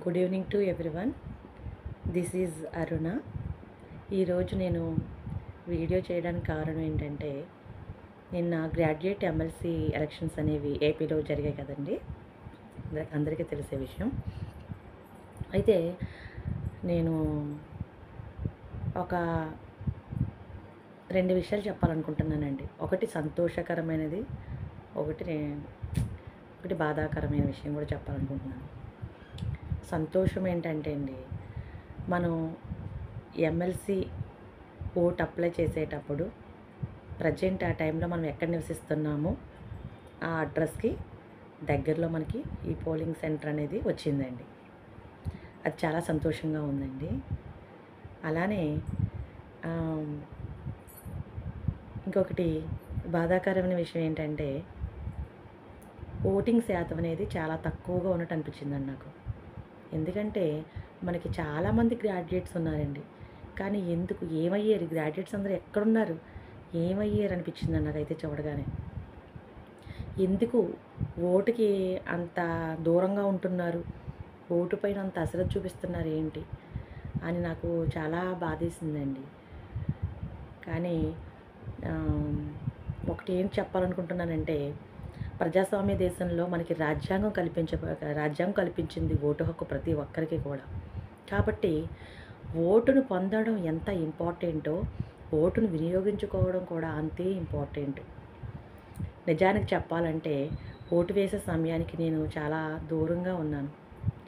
Good evening to everyone. This is Aruna. ఈరోజు నేను video చేయడానికి కారణం ఏంటంటే, నిన్న గ్రాడ్యుయేట్ ఎమ్మెల్సీ ఎలక్షన్స్ అనేవి ఏపీలో జరిగాయి కదండి, అందరికీ తెలిసే విషయం. అయితే నేను ఒక 2 విషయాలు చెప్పాలనుకుంటున్నానండి. ఒకటి సంతోషకరమైనది, ఒకటి బాధాకరమైన విషయం కూడా చెప్పాలనుకుంటున్నాను. సంతోషం ఏంటంటే అండి, మనం ఎమ్మెల్సీ ఓట్ అప్లై చేసేటప్పుడు ప్రజెంట్ ఆ టైంలో మనం ఎక్కడ నివసిస్తున్నామో ఆ అడ్రస్కి దగ్గరలో మనకి ఈ పోలింగ్ సెంటర్ అనేది వచ్చిందండి. అది చాలా సంతోషంగా ఉందండి. అలానే ఇంకొకటి బాధాకరమైన విషయం ఏంటంటే, ఓటింగ్ శాతం అనేది చాలా తక్కువగా ఉన్నట్టు అనిపించిందండి నాకు. ఎందుకంటే మనకి చాలామంది గ్రాడ్యుయేట్స్ ఉన్నారండి, కానీ ఎందుకు ఏమయ్యారు గ్రాడ్యుయేట్స్ అందరూ ఎక్కడున్నారు, ఏమయ్యారు అనిపించిందండి నాకైతే చూడగానే. ఎందుకు ఓటుకి అంత దూరంగా ఉంటున్నారు, ఓటు పైన అంత అసలు చూపిస్తున్నారు ఏంటి అని నాకు చాలా బాధేసిందండి. కానీ ఒకటి ఏం చెప్పాలనుకుంటున్నానంటే, ప్రజాస్వామ్య దేశంలో మనకి రాజ్యాంగం కల్పించింది ఓటు హక్కు ప్రతి ఒక్కరికి కూడా. కాబట్టి ఓటును పొందడం ఎంత ఇంపార్టెంటో ఓటును వినియోగించుకోవడం కూడా అంతే ఇంపార్టెంట్. నిజానికి చెప్పాలంటే ఓటు వేసే సమయానికి నేను చాలా దూరంగా ఉన్నాను,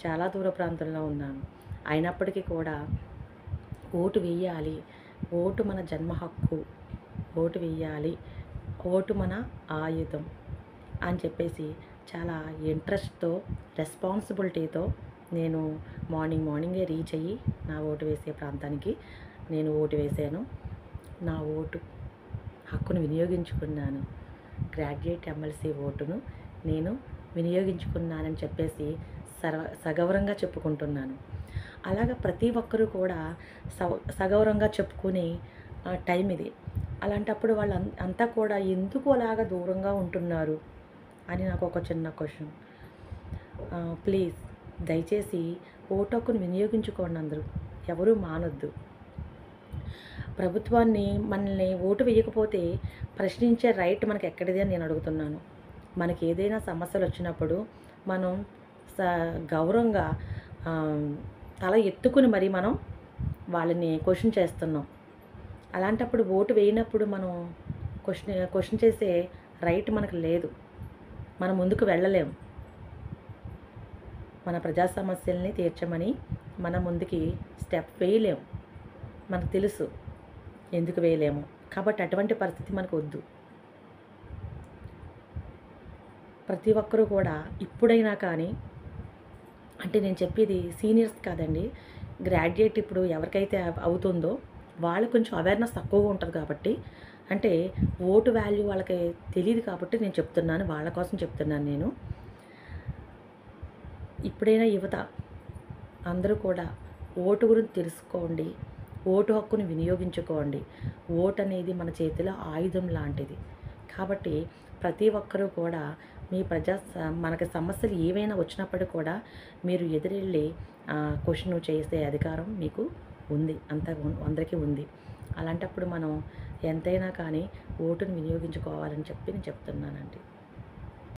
చాలా దూర ప్రాంతంలో ఉన్నాను. అయినప్పటికీ కూడా ఓటు వేయాలి, ఓటు మన జన్మ హక్కు, ఓటు వేయాలి, ఓటు మన ఆయుధం అని చెప్పేసి చాలా ఇంట్రెస్ట్తో, రెస్పాన్సిబిలిటీతో నేను మార్నింగే రీచ్ అయ్యి నా ఓటు వేసే ప్రాంతానికి నేను ఓటు వేసాను. నా ఓటు హక్కును వినియోగించుకున్నాను. గ్రాడ్యుయేట్ ఎమ్మెల్సీ ఓటును నేను వినియోగించుకున్నానని చెప్పేసి సగౌరవంగా చెప్పుకుంటున్నాను. అలాగా ప్రతి ఒక్కరూ కూడా సగౌరవంగా చెప్పుకునే టైం ఇది. అలాంటప్పుడు వాళ్ళు అంతా కూడా ఎందుకు అలాగా దూరంగా ఉంటున్నారు అని నాకు ఒక చిన్న క్వశ్చన్. ప్లీజ్ దయచేసి ఓటు హక్కును వినియోగించుకోండి. అందరూ ఎవరూ మానొద్దు. ప్రభుత్వాన్ని, మనల్ని ఓటు వేయకపోతే ప్రశ్నించే రైట్ మనకి ఎక్కడిది అని నేను అడుగుతున్నాను. మనకి ఏదైనా సమస్యలు వచ్చినప్పుడు మనం గౌరవంగా తల ఎత్తుకుని మరి మనం వాళ్ళని క్వశ్చన్ చేస్తున్నాం. అలాంటప్పుడు ఓటు వేయనప్పుడు మనం క్వశ్చన్ చేసే రైట్ మనకు లేదు. మనం ముందుకు వెళ్ళలేము. మన ప్రజా సమస్యల్ని తీర్చమని మన ముందుకి స్టెప్ వేయలేము. మనకు తెలుసు ఎందుకు వేయలేము. కాబట్టి అటువంటి పరిస్థితి మనకు వద్దు. ప్రతి ఒక్కరూ కూడా ఇప్పుడైనా కానీ, అంటే నేను చెప్పేది సీనియర్స్ కాదండి, గ్రాడ్యుయేట్ ఇప్పుడు ఎవరికైతే అవుతుందో వాళ్ళు కొంచెం అవేర్నెస్ తక్కువగా ఉంటుంది. కాబట్టి అంటే ఓటు వాల్యూ వాళ్ళకి తెలియదు కాబట్టి నేను చెప్తున్నాను, వాళ్ళ కోసం చెప్తున్నాను నేను. ఇప్పుడైనా యువత అందరూ కూడా ఓటు గురించి తెలుసుకోండి, ఓటు హక్కుని వినియోగించుకోండి. ఓటు అనేది మన చేతిలో ఆయుధం లాంటిది. కాబట్టి ప్రతి ఒక్కరూ కూడా మనకి సమస్యలు ఏవైనా వచ్చినప్పటికీ కూడా మీరు ఎదురెళ్ళి క్వశ్చన్ చేసే అధికారం మీకు ఉంది, అందరికీ ఉంది. అలాంటప్పుడు మనం ఎంతైనా కానీ ఓటును వినియోగించుకోవాలని చెప్పి నేను చెప్తున్నానండి.